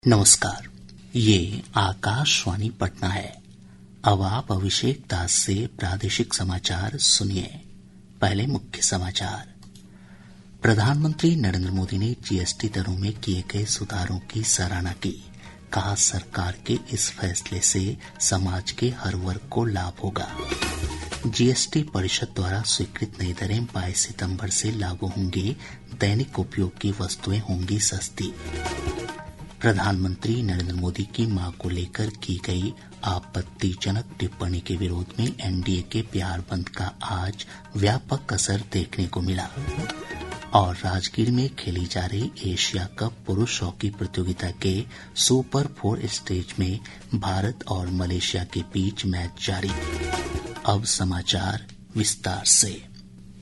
नमस्कार, ये आकाशवाणी पटना है। अब आप अभिषेक दास से प्रादेशिक समाचार सुनिए। पहले मुख्य समाचार। प्रधानमंत्री नरेंद्र मोदी ने जीएसटी दरों में किए गए सुधारों की सराहना की। कहा, सरकार के इस फैसले से समाज के हर वर्ग को लाभ होगा। जीएसटी परिषद द्वारा स्वीकृत नई दरें 22 सितंबर से लागू होंगी। दैनिक उपयोग की वस्तुएं होंगी सस्ती। प्रधानमंत्री नरेंद्र मोदी की मां को लेकर की गई आपत्तिजनक टिप्पणी के विरोध में एनडीए के बिहार बंद का आज व्यापक असर देखने को मिला। और राजगीर में खेली जा रही एशिया कप पुरुष हॉकी प्रतियोगिता के सुपर 4 स्टेज में भारत और मलेशिया के बीच मैच जारी। अब समाचार विस्तार से।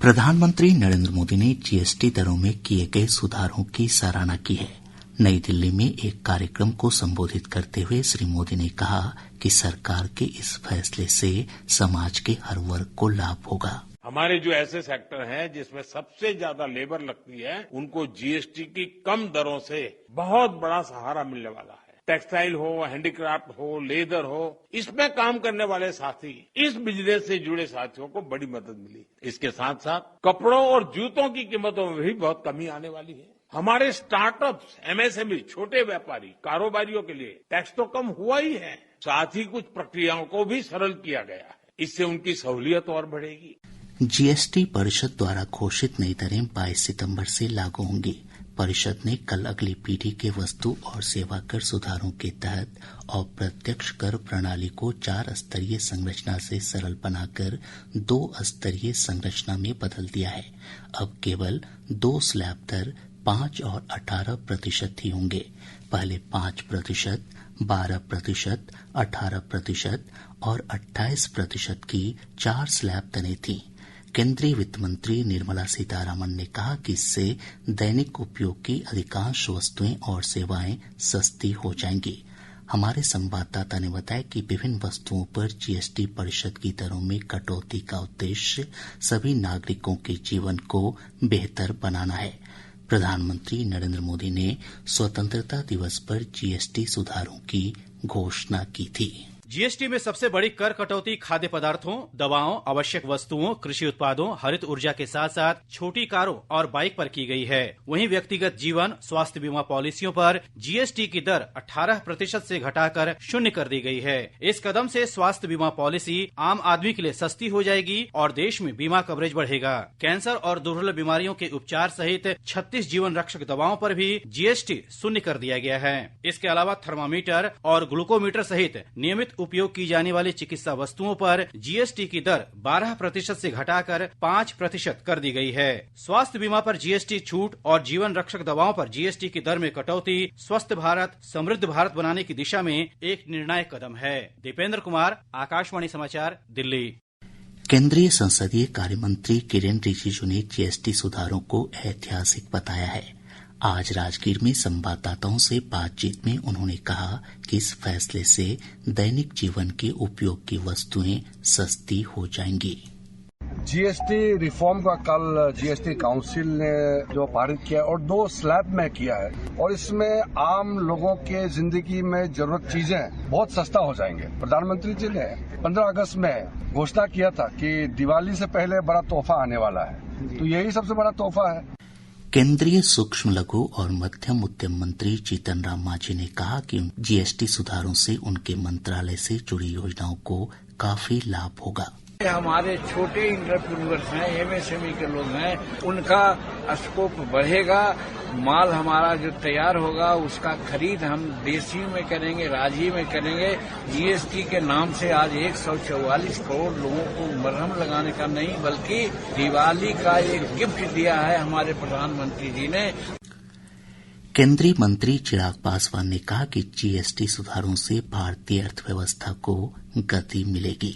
प्रधानमंत्री नरेंद्र मोदी ने जीएसटी दरों में किए गए सुधारों की सराहना की है। नई दिल्ली में एक कार्यक्रम को संबोधित करते हुए श्री मोदी ने कहा कि सरकार के इस फैसले से समाज के हर वर्ग को लाभ होगा। हमारे जो ऐसे सेक्टर हैं जिसमें सबसे ज्यादा लेबर लगती है, उनको जीएसटी की कम दरों से बहुत बड़ा सहारा मिलने वाला है। टेक्सटाइल हो, हैंडीक्राफ्ट हो, लेदर हो, इसमें काम करने वाले साथी, इस बिजनेस से जुड़े साथियों को बड़ी मदद मिली। इसके साथ साथ कपड़ों और जूतों की कीमतों में भी बहुत कमी आने वाली है। हमारे स्टार्टअप्स, एमएसएमई, छोटे व्यापारी, कारोबारियों के लिए टैक्स तो कम हुआ ही है, साथ ही कुछ प्रक्रियाओं को भी सरल किया गया है। इससे उनकी सहूलियत और बढ़ेगी। जीएसटी परिषद द्वारा घोषित नई दरें 22 सितंबर से लागू होंगी। परिषद ने कल अगली पीढ़ी के वस्तु और सेवा कर सुधारों के तहत अप्रत्यक्ष कर प्रणाली को 4 स्तरीय संरचना से सरल बनाकर 2 स्तरीय संरचना में बदल दिया है। अब केवल 2 स्लैब दर 5 और 18% ही होंगे। पहले 5%, 12%, 18% और 28% की 4 स्लैब दरें थीं। केंद्रीय वित्त मंत्री निर्मला सीतारामन ने कहा कि इससे दैनिक उपयोग की अधिकांश वस्तुएं और सेवाएं सस्ती हो जाएंगी। हमारे संवाददाता ने बताया कि विभिन्न वस्तुओं पर जीएसटी परिषद की दरों में कटौती का उद्देश्य सभी नागरिकों के जीवन को बेहतर बनाना है। प्रधानमंत्री नरेंद्र मोदी ने स्वतंत्रता दिवस पर जीएसटी सुधारों की घोषणा की थी। जीएसटी में सबसे बड़ी कर कटौती खाद्य पदार्थों, दवाओं, आवश्यक वस्तुओं, कृषि उत्पादों, हरित ऊर्जा के साथ साथ छोटी कारों और बाइक पर की गई है। वहीं व्यक्तिगत जीवन स्वास्थ्य बीमा पॉलिसियों पर जीएसटी की दर 18% से घटाकर 0 कर दी गई है। इस कदम से स्वास्थ्य बीमा पॉलिसी आम आदमी के लिए सस्ती हो जाएगी और देश में बीमा कवरेज बढ़ेगा। कैंसर और दुर्लभ बीमारियों के उपचार सहित 36 जीवन रक्षक दवाओं पर भी जीएसटी 0 कर दिया गया है। इसके अलावा थर्मामीटर और ग्लूकोमीटर सहित नियमित उपयोग की जाने वाली चिकित्सा वस्तुओं पर जीएसटी की दर 12% से घटाकर 5% कर दी गई है। स्वास्थ्य बीमा पर जीएसटी छूट और जीवन रक्षक दवाओं पर जीएसटी की दर में कटौती स्वस्थ भारत, समृद्ध भारत बनाने की दिशा में एक निर्णायक कदम है। दीपेंद्र कुमार, आकाशवाणी समाचार, दिल्ली। केंद्रीय संसदीय कार्य मंत्री किरेन रिजिजू ने जीएसटी सुधारों को ऐतिहासिक बताया है। आज राजगीर में संवाददाताओं से बातचीत में उन्होंने कहा कि इस फैसले से दैनिक जीवन के उपयोग की वस्तुएं सस्ती हो जाएंगी। जीएसटी रिफॉर्म का कल जीएसटी काउंसिल ने जो पारित किया और 2 स्लैब में किया है और इसमें आम लोगों के जिंदगी में जरूरत चीजें बहुत सस्ता हो जाएंगे। प्रधानमंत्री जी ने 15 अगस्त में घोषणा किया था कि दिवाली से पहले बड़ा तोहफा आने वाला है, तो यही सबसे बड़ा तोहफा है। केंद्रीय सूक्ष्म लघु और मध्यम उद्यम मंत्री जीतन राम मांझी ने कहा कि जीएसटी सुधारों से उनके मंत्रालय से जुड़ी योजनाओं को काफी लाभ होगा। हमारे छोटे इंटरप्रेन्योर्स हैं, एमएसएमई के लोग हैं, उनका स्कोप बढ़ेगा। माल हमारा जो तैयार होगा उसका खरीद हम देशी में करेंगे, राज्य में करेंगे। जीएसटी के नाम से आज 144 करोड़ लोगों को मरहम लगाने का नहीं बल्कि दिवाली का एक गिफ्ट दिया है हमारे प्रधानमंत्री जी ने। केंद्रीय मंत्री चिराग पासवान ने कहा कि जीएसटी सुधारों से भारतीय अर्थव्यवस्था को गति मिलेगी।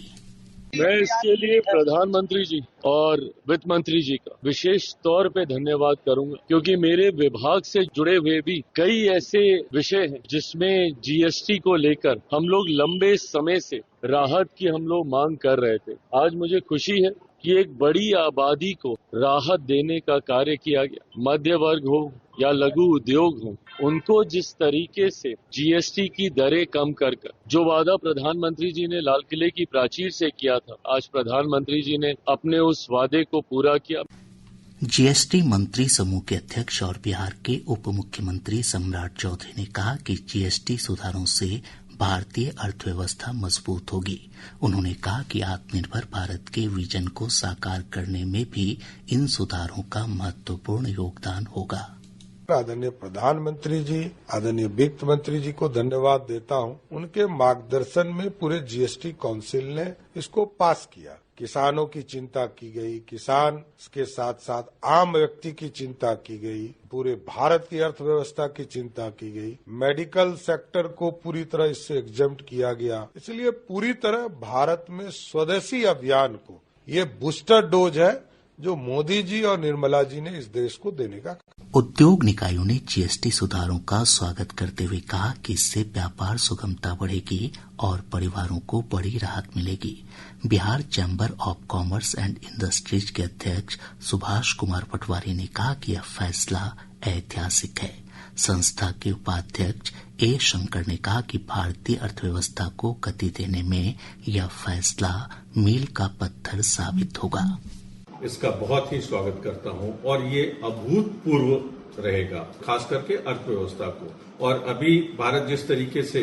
मैं इसके लिए प्रधानमंत्री जी और वित्त मंत्री जी का विशेष तौर पे धन्यवाद करूंगा, क्योंकि मेरे विभाग से जुड़े हुए भी कई ऐसे विषय हैं जिसमें जीएसटी को लेकर हम लोग लंबे समय से राहत की हम लोग मांग कर रहे थे। आज मुझे खुशी है कि एक बड़ी आबादी को राहत देने का कार्य किया गया। मध्य वर्ग हो या लघु उद्योग हो, उनको जिस तरीके से जीएसटी की दरें कम कर जो वादा प्रधानमंत्री जी ने लाल किले की प्राचीर से किया था, आज प्रधानमंत्री जी ने अपने उस वादे को पूरा किया। जीएसटी मंत्री समूह के अध्यक्ष और बिहार के उप मुख्यमंत्री सम्राट चौधरी ने कहा कि जीएसटी सुधारों से भारतीय अर्थव्यवस्था मजबूत होगी। उन्होंने कहा कि आत्मनिर्भर भारत के विजन को साकार करने में भी इन सुधारों का महत्वपूर्ण योगदान होगा। आदरणीय प्रधानमंत्री जी, आदरणीय वित्त मंत्री जी को धन्यवाद देता हूं। उनके मार्गदर्शन में पूरे जीएसटी काउंसिल ने इसको पास किया। किसानों की चिंता की गई, किसान के साथ साथ आम व्यक्ति की चिंता की गई, पूरे भारत की अर्थव्यवस्था की चिंता की गई, मेडिकल सेक्टर को पूरी तरह इससे एग्जम्प्ट किया गया। इसलिए पूरी तरह भारत में स्वदेशी अभियान को ये बूस्टर डोज है जो मोदी जी और निर्मला जी ने इस देश को देने का। उद्योग निकायों ने जीएसटी सुधारों का स्वागत करते हुए कहा कि इससे व्यापार सुगमता बढ़ेगी और परिवारों को बड़ी राहत मिलेगी। Bihar chamber of commerce and industries के अध्यक्ष सुभाष कुमार पटवारी ने कहा कि यह फैसला ऐतिहासिक है। संस्था के उपाध्यक्ष ए शंकर ने कहा कि भारतीय अर्थव्यवस्था को गति देने में यह फैसला मील का पत्थर साबित होगा। इसका बहुत ही स्वागत करता हूं और ये अभूतपूर्व रहेगा, खास करके अर्थव्यवस्था को। और अभी भारत जिस तरीके से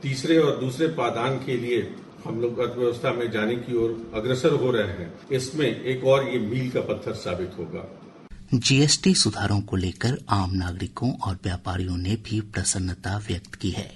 तीसरे और दूसरे पायदान के लिए हम लोग अर्थव्यवस्था में जाने की ओर अग्रसर हो रहे हैं, इसमें एक और ये मील का पत्थर साबित होगा। जीएसटी सुधारों को लेकर आम नागरिकों और व्यापारियों ने भी प्रसन्नता व्यक्त की है।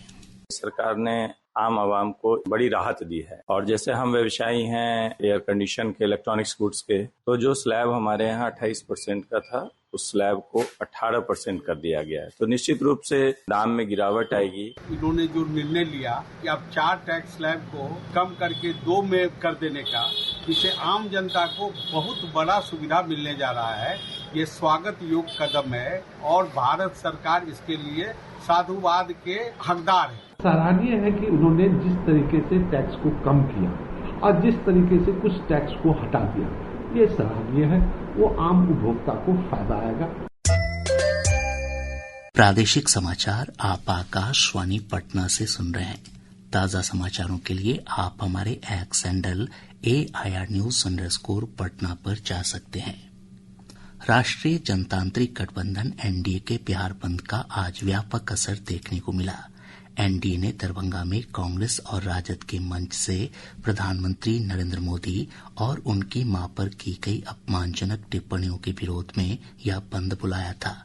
सरकार ने आम आवाम को बड़ी राहत दी है और जैसे हम व्यवसायी हैं एयर कंडीशन के, इलेक्ट्रॉनिक्स गुड्स के, तो जो स्लैब हमारे यहाँ 28% का था उस स्लैब को 18% कर दिया गया है। तो निश्चित रूप से दाम में गिरावट आएगी। इन्होंने जो निर्णय लिया कि अब 4 टैक्स स्लैब को कम करके 2 में कर देने का, इससे आम जनता को बहुत बड़ा सुविधा मिलने जा रहा है। ये स्वागत योग्य कदम है और भारत सरकार इसके लिए साधुवाद के हकदार है। सराहनीय है कि उन्होंने जिस तरीके से टैक्स को कम किया और जिस तरीके से कुछ टैक्स को हटा दिया, ये सराहनीय है। वो आम उपभोक्ता को फायदा आएगा। प्रादेशिक समाचार आप आकाशवाणी पटना से सुन रहे हैं। ताजा समाचारों के लिए आप हमारे x handle AIR News _Patna पर जा सकते हैं। राष्ट्रीय जनतांत्रिक गठबंधन NDA के बिहार बंद का आज व्यापक असर देखने को मिला। NDA ने दरभंगा में कांग्रेस और राजद के मंच से प्रधानमंत्री नरेंद्र मोदी और उनकी मां पर की गई अपमानजनक टिप्पणियों के विरोध में यह बंद बुलाया था।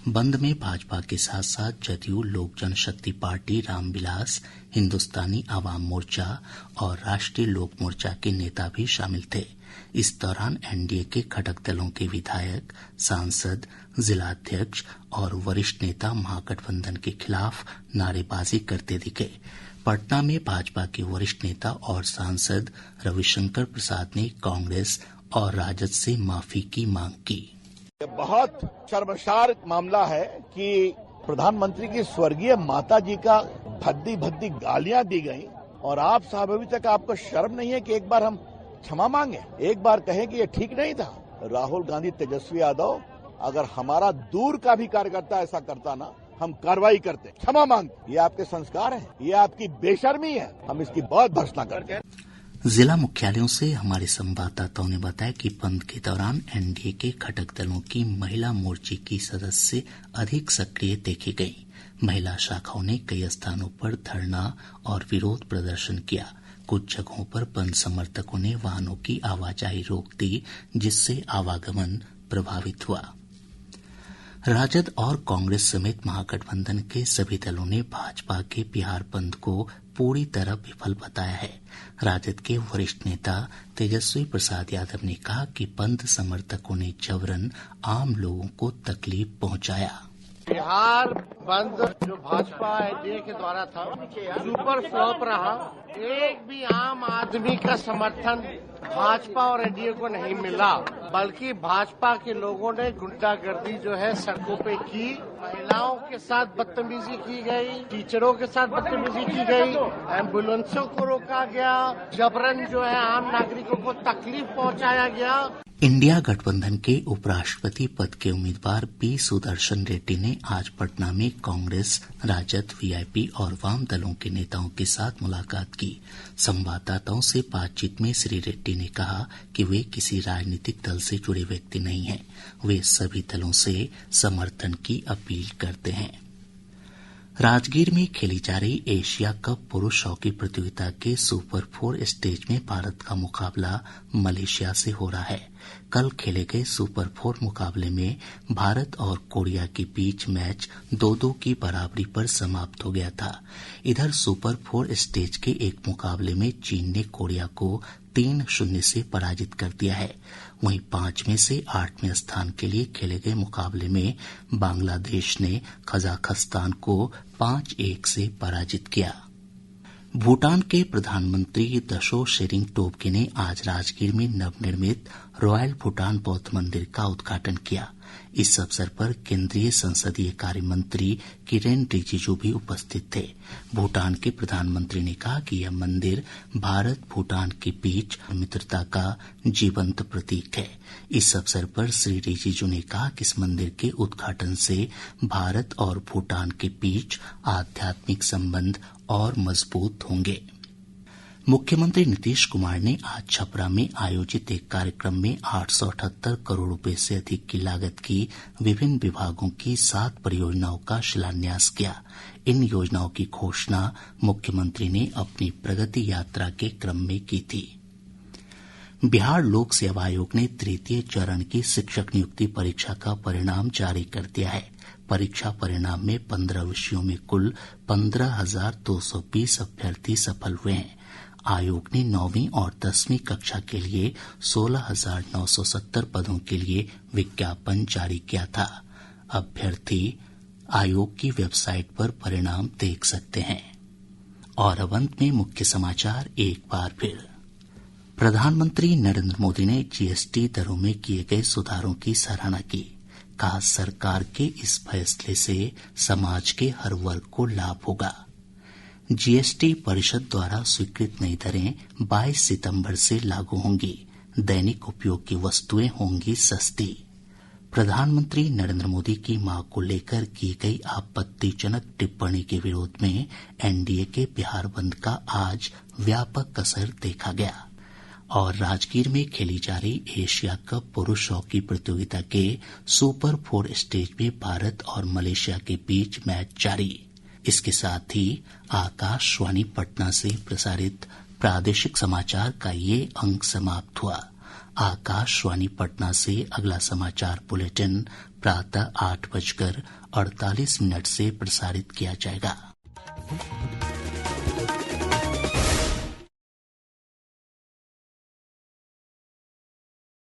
बंद में भाजपा के साथ साथ जदयू, लोक जनशक्ति पार्टी, रामविलास, हिन्दुस्तानी आवाम मोर्चा और राष्ट्रीय लोक मोर्चा के नेता भी शामिल थे। इस दौरान NDA के घटक दलों के विधायक, सांसद, जिलाध्यक्ष और वरिष्ठ नेता महागठबंधन के खिलाफ नारेबाजी करते दिखे। पटना में भाजपा के वरिष्ठ नेता और सांसद रविशंकर प्रसाद ने कांग्रेस और राजद से माफी की मांग की। ये बहुत शर्मसार मामला है कि प्रधानमंत्री की स्वर्गीय माता जी का भद्दी भद्दी गालियां दी गई और आप साहब अभी तक आपको शर्म नहीं है कि एक बार हम क्षमा मांगे, एक बार कहें कि ये ठीक नहीं था। राहुल गांधी, तेजस्वी यादव, अगर हमारा दूर का भी कार्यकर्ता ऐसा करता ना, हम कार्रवाई करते, क्षमा मांगते। ये आपके संस्कार है, ये आपकी बेशर्मी है, हम इसकी बहुत भर्त्सना करते हैं। जिला मुख्यालयों से हमारे संवाददाताओं ने बताया कि बंद के दौरान NDA के घटक दलों की महिला मोर्चे की सदस्य अधिक सक्रिय देखी गयी। महिला शाखाओं ने कई स्थानों पर धरना और विरोध प्रदर्शन किया। कुछ जगहों पर बंद समर्थकों ने वाहनों की आवाजाही रोक दी, जिससे आवागमन प्रभावित हुआ। राजद और कांग्रेस समेत महागठबंधन के सभी दलों ने भाजपा के बिहार बंद को पूरी तरह विफल बताया है। राजद के वरिष्ठ नेता तेजस्वी प्रसाद यादव ने कहा कि बंद समर्थकों ने जबरन आम लोगों को तकलीफ पहुंचाया। बिहार बंद जो भाजपा NDA के द्वारा था, सुपर फ्लॉप रहा। एक भी आम आदमी का समर्थन भाजपा और एनडीए को नहीं मिला, बल्कि भाजपा के लोगों ने गुंडागर्दी जो है सड़कों पे की, महिलाओं के साथ बदतमीजी की गई, टीचरों के साथ बदतमीजी की गई, एम्बुलेंसों को रोका गया, जबरन जो है आम नागरिकों को तकलीफ पहुंचाया गया। इंडिया गठबंधन के उपराष्ट्रपति पद के उम्मीदवार पी सुदर्शन रेड्डी ने आज पटना में कांग्रेस, राजद, वीआईपी और वाम दलों के नेताओं के साथ मुलाकात की। संवाददाताओं से बातचीत में श्री रेड्डी ने कहा कि वे किसी राजनीतिक दल से जुड़े व्यक्ति नहीं हैं, वे सभी दलों से समर्थन की अपील करते हैं। राजगीर में खेली जा रही एशिया कप पुरुष हॉकी प्रतियोगिता के सुपर 4 स्टेज में भारत का मुकाबला मलेशिया से हो रहा है। कल खेले गए सुपर 4 मुकाबले में भारत और कोरिया के बीच मैच 2-2 की बराबरी पर समाप्त हो गया था। इधर सुपर 4 स्टेज के एक मुकाबले में चीन ने कोरिया को 3-0 से पराजित कर दिया है। वहीं 5 में से 8वें स्थान के लिए खेले गए मुकाबले में बांग्लादेश ने कजाखस्तान को 5-1 से पराजित किया। भूटान के प्रधानमंत्री दशो शेरिंग टोब्गे ने आज राजगीर में नवनिर्मित रॉयल भूटान बौद्ध मंदिर का उद्घाटन किया। इस अवसर पर केंद्रीय संसदीय कार्य मंत्री किरेन रिजिजू भी उपस्थित थे। भूटान के प्रधानमंत्री ने कहा कि यह मंदिर भारत भूटान के बीच मित्रता का जीवंत प्रतीक है। इस अवसर पर श्री रिजिजू ने कहा कि इस मंदिर के उद्घाटन से भारत और भूटान के बीच आध्यात्मिक संबंध और मजबूत होंगे। मुख्यमंत्री नीतीश कुमार ने आज छपरा में आयोजित एक कार्यक्रम में 878 करोड़ रुपए से अधिक की लागत की विभिन्न विभागों की 7 परियोजनाओं का शिलान्यास किया। इन योजनाओं की घोषणा मुख्यमंत्री ने अपनी प्रगति यात्रा के क्रम में की थी। बिहार लोक सेवा आयोग ने तृतीय चरण की शिक्षक नियुक्ति परीक्षा का परिणाम जारी कर दिया है। परीक्षा परिणाम में 15 विषयों में कुल 15,220 अभ्यर्थी सफल हुए हैं। आयोग ने 9वीं और 10वीं कक्षा के लिए 16,970 पदों के लिए विज्ञापन जारी किया था। अभ्यर्थी आयोग की वेबसाइट पर परिणाम देख सकते हैं। और अब अंत में मुख्य समाचार एक बार फिर। प्रधानमंत्री नरेंद्र मोदी ने जीएसटी दरों में किए गए सुधारों की सराहना की। कहा, सरकार के इस फैसले से समाज के हर वर्ग को लाभ होगा। जीएसटी परिषद द्वारा स्वीकृत नई दरें 22 सितंबर से लागू होंगी। दैनिक उपयोग की वस्तुएं होंगी सस्ती। प्रधानमंत्री नरेंद्र मोदी की मांग को लेकर की गई आपत्तिजनक टिप्पणी के विरोध में एनडीए के बिहार बंद का आज व्यापक असर देखा गया। और राजगीर में खेली जा रही एशिया कप पुरुष हॉकी प्रतियोगिता के सुपर 4 स्टेज में भारत और मलेशिया के बीच मैच जारी। इसके साथ ही आकाशवाणी पटना से प्रसारित प्रादेशिक समाचार का ये अंक समाप्त हुआ। आकाशवाणी पटना से अगला समाचार बुलेटिन प्रातः 8:48 से प्रसारित किया जाएगा।